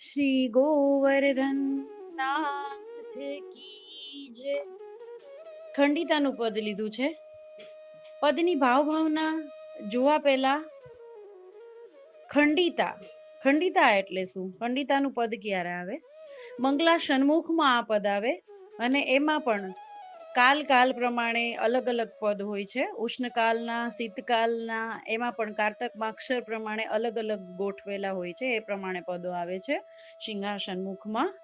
શ્રી ગોવર્ધન નાથ કી જય. ખંડિતાનું પદ લીધું છે. પદની ભાવના જોવા પહેલા ખંડિતા એટલે શું, ખંડિતાનું પદ ક્યારે આવે? મંગલા સન્મુખમાં આ પદ આવે અને એમાં પણ કાલ પ્રમાણે અલગ અલગ પદ હોય છે. ઉષ્ણકાલના, શીતકાલના, એમાં પણ કારતક માક્ષર પ્રમાણે અલગ અલગ ગોઠવેલા હોય છે. એ પ્રમાણે પદો આવે છે સિંહાસન મુખમાં.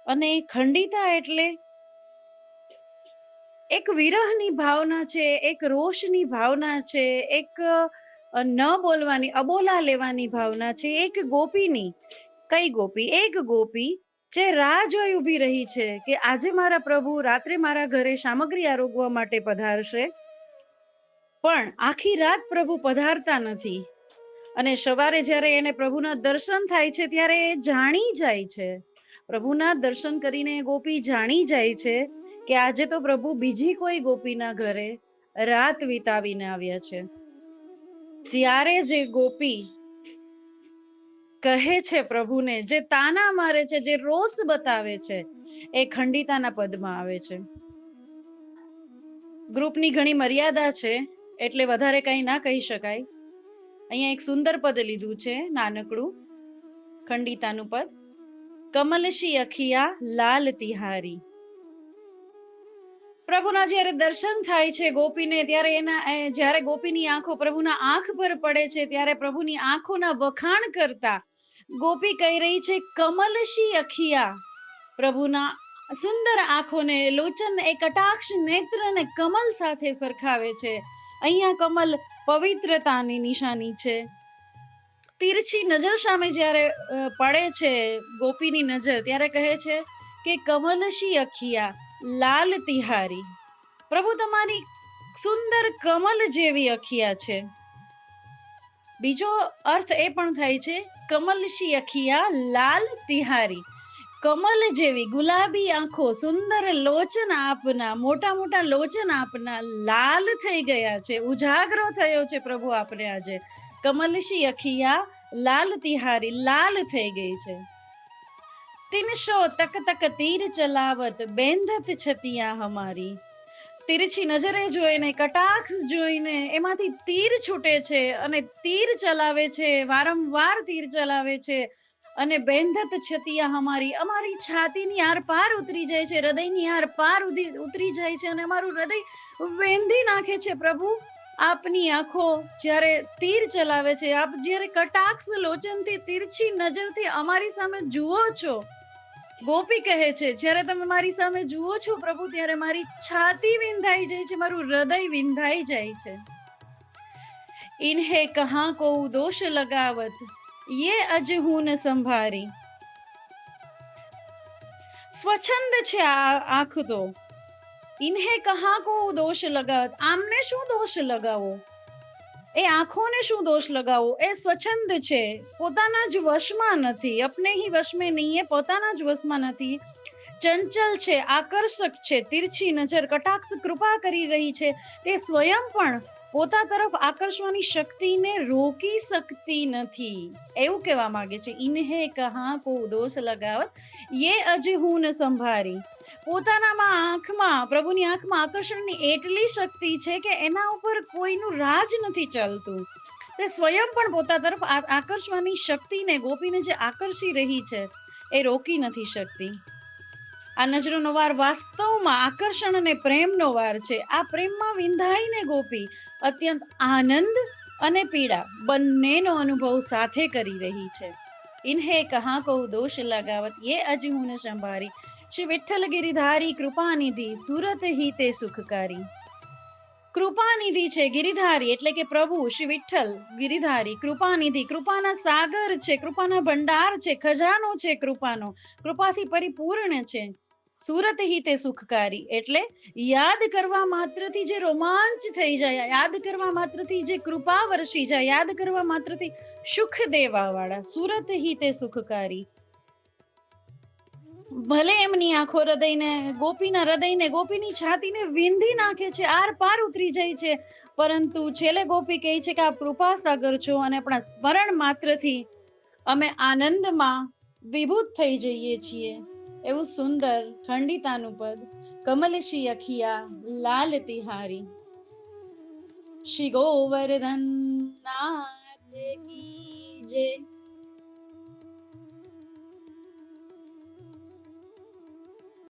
અને ખંડિતા એટલે એક વિરહની ભાવના છે, એક રોષની ભાવના છે, એક ન બોલવાની, અબોલા લેવાની ભાવના છે. એક ગોપીની, કઈ ગોપી? એક ગોપી જે રાહ જોઈ ઉભી રહી છે કે આજે મારા પ્રભુ રાત્રે મારા ઘરે સામગ્રી આરોગવા માટે પધારશે, પણ આખી રાત પ્રભુ પધારતા નથી. અને સવારે જ્યારે એને પ્રભુના દર્શન થાય છે ત્યારે એ જાણી જાય છે, પ્રભુના દર્શન કરીને ગોપી જાણી જાય છે કે આજે તો પ્રભુ બીજી કોઈ ગોપીના ઘરે રાત વિતાવીને આવ્યા છે. ત્યારે જે ગોપી કહે છે પ્રભુને, જે તાના મારે છે, જે રોષ બતાવે છે, એ ખંડિતાના પદમાં આવે છે. ગ્રુપની ઘણી મર્યાદા છે એટલે વધારે કઈ ના કહી શકાય. અહીંયા એક સુંદર પદ લીધું છે, નાનકડું ખંડિતાનું પદ. કમલશી અખિયા લાલ તિહારી. પ્રભુના જ્યારે દર્શન થાય છે ગોપીને, ત્યારે જ્યારે ગોપીની આંખો પ્રભુના આંખ પર પડે છે ત્યારે પ્રભુની આંખોના વખાણ કરતા ગોપી કહી રહી છે કમલશી અખિયા. પ્રભુના સુંદર આંખોને, લોચન, એ કટાક્ષ નેત્ર ને કમલ સાથે સરખાવે છે. અહીંયા કમલ પવિત્રતાની નિશાની છે. તીરછી નજર સામે જ્યારે પડે છે ગોપીની નજર, ત્યારે કહે છે કે કમલશી અખિયા લાલ તિહારી. પ્રભુ તમારી સુંદર કમલ જેવી અખિયા છે. બીજો અર્થ એ પણ થાય છે કમલશી અખિયા લાલ તિહારી. કમલ જેવી ગુલાબી આંખો, સુંદર લોચન આપના, મોટા મોટા લોચન આપના લાલ થઈ ગયા છે, ઉજાગરો થયો છે પ્રભુ આપને આજે. કમલશી અખિયા લાલ તિહારી, લાલ થઈ ગઈ છે. તિનશો તક તક તીર ચલાવત બેંધત છતિયા હમારી. તીરછી નજરે જોઈને, કટાક્ષ જોઈને એમાંથી તીર છૂટે છે અને તીર ચલાવે છે, વારંવાર તીર ચલાવે છે. અને બેંધત છતિયા હમારી, અમારી છાતીની આર પાર ઉતરી જાય છે, હૃદયની આર પાર ઉતરી જાય છે અને અમારું હૃદય વેંધી નાખે છે. પ્રભુ આપની આંખો જ્યારે તીર ચલાવે છે, આપ જ્યારે કટાક્ષ લોચનથી, તીરછી નજરથી અમારી સામે જુઓ છો, ગોપી કહે છે જ્યારે તમે મારી સામે જુઓ છો પ્રભુ, ત્યારે મારી છાતી વિંધાઈ જાય છે, મારું હૃદય વિંધાઈ જાય છે. ઇન્હે કહા કો દોષ લગાવત યે અજહૂન સંભારી. સ્વચ્છંદ છે આ આંખ તો. ઇન્હે કહા કો દોષ લગાવત, આમને શું દોષ લગાવો, એ આંખોને શું દોષ લગાવો? એ સ્વચ્છંદ છે, પોતાના જ વશમાં નથી. અપને હી વશમાં નહીં, એ પોતાના જ વશમાં નથી. ચંચલ છે, આકર્ષક છે, તીરછી નજર, કટાક્ષ કૃપા કરી રહી છે. તે સ્વયં પણ પોતા તરફ આકર્ષવાની શક્તિને રોકી શકતી નથી. એવું કહેવા માંગે છે ઇન્હે કહા કો દોષ લગાવત યે અજહૂન સંભારી. પોતાનામાં આંખમાં, પ્રભુની આંખમાં આકર્ષણની એટલી શક્તિ છે કે એના ઉપર કોઈનું રાજ નથી ચાલતું. તે સ્વયં પણ પોતા તરફ આકર્ષવાની શક્તિને, ગોપીને જે આકર્ષી રહી છે, એ રોકી નથી શકતી. આ નજરોનો વાર વાસ્તવમાં આકર્ષણ અને પ્રેમનો વાર છે. આ પ્રેમમાં વિંધાઈને ગોપી અત્યંત આનંદ અને પીડા બંનેનો અનુભવ સાથે કરી રહી છે. ઇન્હે કહા કો દોષ લગાવત યે અજહૂન સંભારી. શ્રી વિઠ્ઠલ ગિરિધારી કૃપાનિધિ, સુરત હી તે સુખકારી. કૃપાનિધિ છે ગિરિધારી, એટલે કે પ્રભુ શ્રી વિઠ્ઠલ ગિરિધારી, કૃપાનિધિ, કૃપાના સાગર છે, કૃપાના ભંડાર છે, ખજાનો છે કૃપાનો, કૃપાથી પરિપૂર્ણ છે. સુરત હી તે સુખકારી, એટલે યાદ કરવા માત્રથી જે રોમાંચ થઈ જાય, યાદ કરવા માત્રથી જે કૃપા વરસી જાય, યાદ કરવા માત્રથી સુખ દેવા વાળા. સુરત હી તે સુખકારી. ભલે એમની આંખો હૃદયને, ગોપીના હૃદયને, ગોપીની છાતીને વિંધી નાખે છે, આર પાર ઉતરી જાય છે, પરંતુ છેલ્લે ગોપી કહે છે કે આપ કૃપા સાગર છો અને આપણા સ્મરણ માત્રથી અમે આનંદમાં વિભૂત થઈ જઈએ છીએ. એવું સુંદર ખંડિતાનું પદ. કમલશી અખિયા લાલ તિહારી. શ્રી ગોવર્ધન નાથ કી જય.